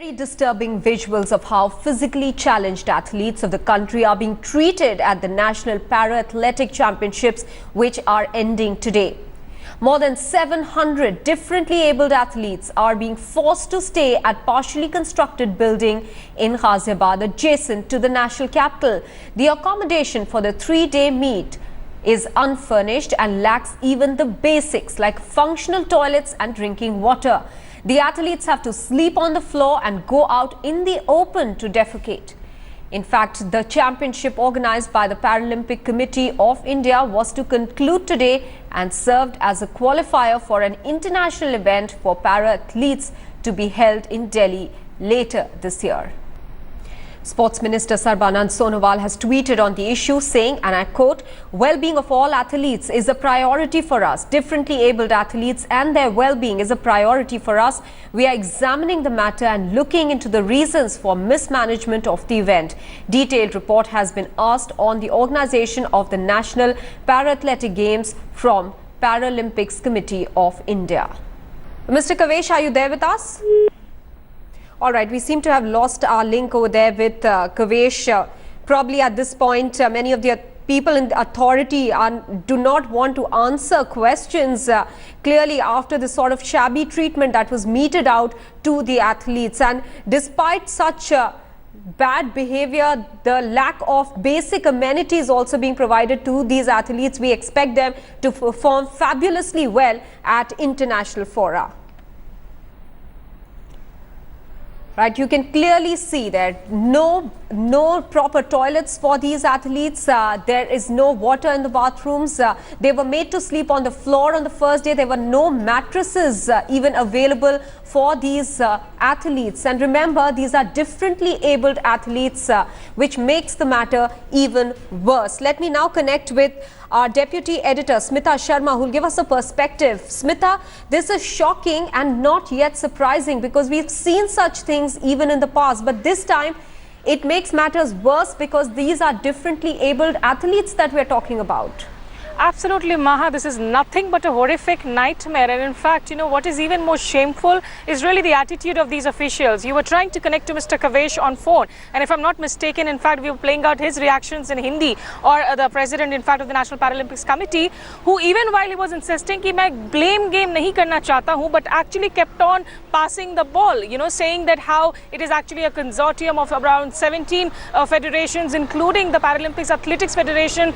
Very disturbing visuals of how physically challenged athletes of the country are being treated at the National Para-Athletic Championships, which are ending today. More than 700 differently abled athletes are being forced to stay at partially constructed building in Ghaziabad, adjacent to the national capital. The accommodation for the three-day meet is unfurnished and lacks even the basics like functional toilets and drinking water. The athletes have to sleep on the floor and go out in the open to defecate. In fact, the championship organized by the Paralympic Committee of India was to conclude today and served as a qualifier for an international event for para-athletes to be held in Delhi later this year. Sports Minister Sarbanand Sonowal has tweeted on the issue saying, and I quote, "Well-being of all athletes is a priority for us. Differently abled athletes and their well-being is a priority for us. We are examining the matter and looking into the reasons for mismanagement of the event. Detailed report has been asked on the organization of the National Para-Athletic Games from Paralympics Committee of India." Mr. Kavesh, are you there with us? All right, we seem to have lost our link over there with Kavesh. Probably at this point, many of the people in the authority do not want to answer questions clearly after the sort of shabby treatment that was meted out to the athletes. And despite such bad behavior, the lack of basic amenities also being provided to these athletes, we expect them to perform fabulously well at international fora. Right, you can clearly see that no proper toilets for these athletes. There is no water in the bathrooms. They were made to sleep on the floor on the first day. There were no mattresses even available for these athletes. And remember, these are differently abled athletes, which makes the matter even worse. Let me now connect with our deputy editor, Smita Sharma, who will give us a perspective. Smita, this is shocking and not yet surprising because we've seen such things even in the past. But this time, it makes matters worse because these are differently abled athletes that we're talking about. Absolutely, Maha. This is nothing but a horrific nightmare. And in fact, you know, what is even more shameful is really the attitude of these officials. You were trying to connect to Mr. Kavesh on phone. And if I'm not mistaken, in fact, we were playing out his reactions in Hindi, or the president, in fact, of the National Paralympics Committee, who even while he was insisting कि मैं blame game नहीं करना चाहता हूँ, but actually kept on passing the ball, you know, saying that how it is actually a consortium of around 17 federations, including the Paralympics Athletics Federation,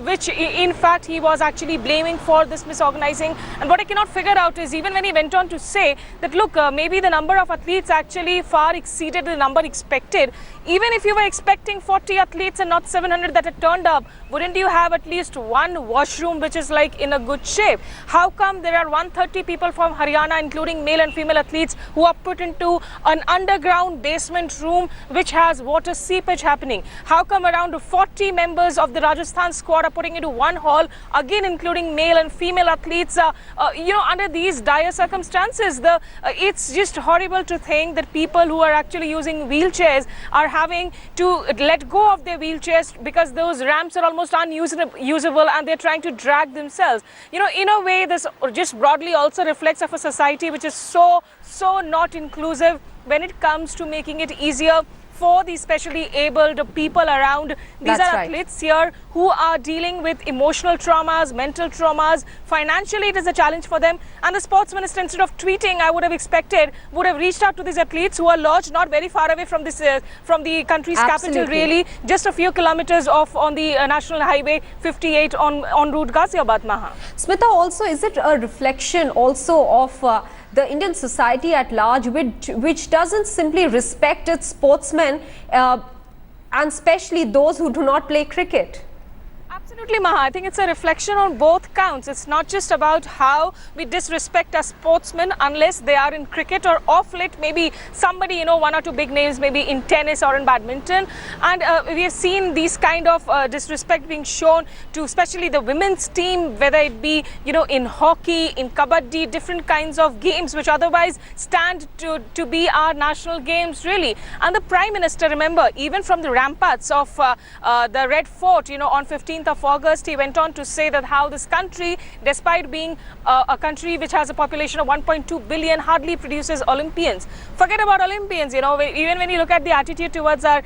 which in fact he was actually blaming for this misorganizing. And what I cannot figure out is, even when he went on to say that, look, maybe the number of athletes actually far exceeded the number expected. Even if you were expecting 40 athletes and not 700 that had turned up, wouldn't you have at least one washroom which is like in a good shape? How come there are 130 people from Haryana, including male and female athletes, who are put into an underground basement room which has water seepage happening? How come around 40 members of the Rajasthan squad are putting into one hall, again including male and female athletes? You know, under these dire circumstances, it's just horrible to think that people who are actually using wheelchairs are having to let go of their wheelchairs because those ramps are almost unusable and they're trying to drag themselves. You know, in a way, this just broadly also reflects of a society which is so not inclusive when it comes to making it easier for the specially abled people around. These are athletes here who are dealing with emotional traumas, mental traumas. Financially, it is a challenge for them. And the sports minister, instead of tweeting, I would have expected, would have reached out to these athletes who are lodged not very far away from this, from the country's capital, really, just a few kilometers off on the National Highway 58 on route Ghaziabad, Maha. Smita, also, is it a reflection also of the Indian society at large, which doesn't simply respect its sportsmen, and especially those who do not play cricket? Absolutely, Maha. I think it's a reflection on both counts. It's not just about how we disrespect our sportsmen unless they are in cricket, or off late maybe somebody, you know, one or two big names maybe in tennis or in badminton. And we have seen these kind of disrespect being shown to especially the women's team, whether it be, you know, in hockey, in kabaddi, different kinds of games which otherwise stand to be our national games, really. And the Prime Minister, remember, even from the ramparts of the Red Fort, you know, on 15th of August, he went on to say that how this country, despite being a country which has a population of 1.2 billion, hardly produces Olympians. Forget about Olympians, you know, even when you look at the attitude towards our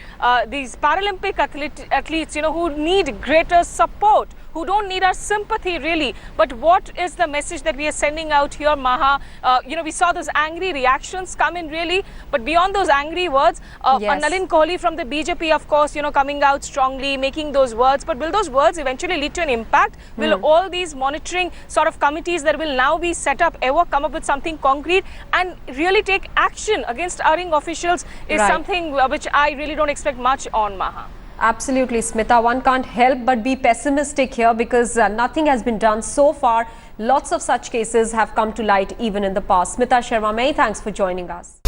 these Paralympic athletes, you know, who need greater support, who don't need our sympathy really. But what is the message that we are sending out here, Maha? You know, we saw those angry reactions come in really, but beyond those angry words, Yes. Nalin Kohli from the BJP, of course, you know, coming out strongly, making those words, but will those words eventually lead to an impact? Will all these monitoring sort of committees that will now be set up ever come up with something concrete and really take action against erring officials is Right. something which I really don't expect much on, Maha. Absolutely, Smita. One can't help but be pessimistic here because nothing has been done so far. Lots of such cases have come to light even in the past. Smita Sharma, many thanks for joining us.